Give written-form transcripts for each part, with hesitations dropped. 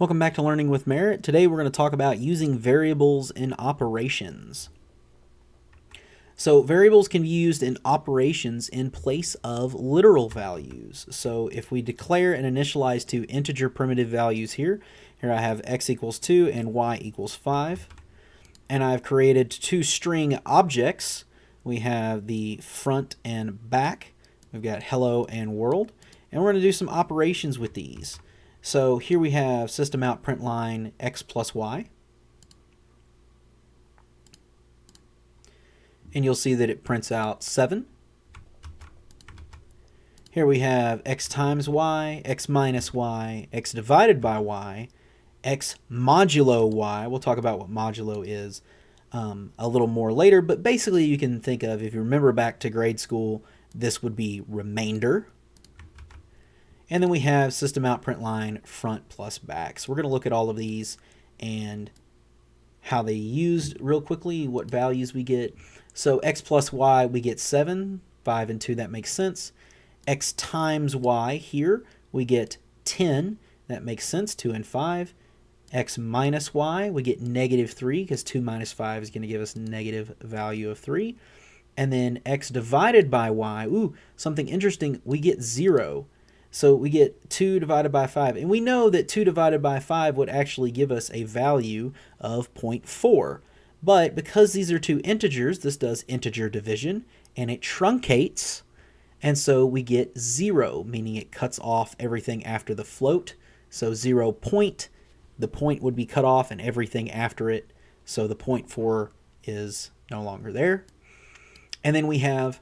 Welcome back to Learning with Merit. Today we're going to talk about using variables in operations. So variables can be used in operations in place of literal values. So if we declare and initialize two integer primitive values here I have x equals 2 and y equals 5. And I've created two string objects. We have the front and back. We've got hello and world. And we're going to do some operations with these. So here we have system out print line x plus y. And you'll see that it prints out 7. Here we have x times y, x minus y, x divided by y, x modulo y. We'll talk about what modulo is a little more later, but basically you can think of, if you remember back to grade school, this would be remainder. And then we have system out print line front plus back. So we're going to look at all of these and how they used real quickly, what values we get. So x plus y, we get 7, 5 and 2, that makes sense. X times y here, we get 10, that makes sense, 2 and 5. X minus y, we get negative 3, because 2 minus 5 is going to give us negative value of 3. And then x divided by y, something interesting, we get 0. So we get 2 divided by 5. And we know that 2 divided by 5 would actually give us a value of 0.4. But because these are two integers, this does integer division, and it truncates. And so we get 0, meaning it cuts off everything after the float. So 0 point, the point would be cut off and everything after it. So the 0.4 is no longer there. And then we have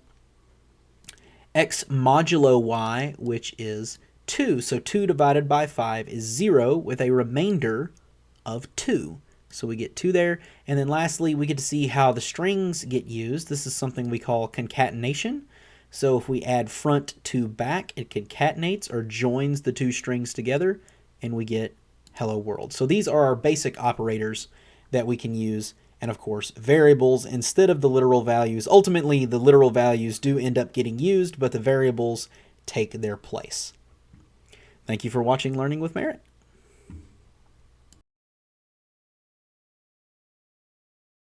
x modulo y, which is 2. So 2 divided by 5 is 0 with a remainder of 2. So we get 2 there. And then lastly, we get to see how the strings get used. This is something we call concatenation. So if we add front to back, it concatenates or joins the two strings together, and we get hello world. So these are our basic operators that we can use. And of course, variables instead of the literal values. Ultimately, the literal values do end up getting used, but the variables take their place. Thank you for watching Learning with Merit.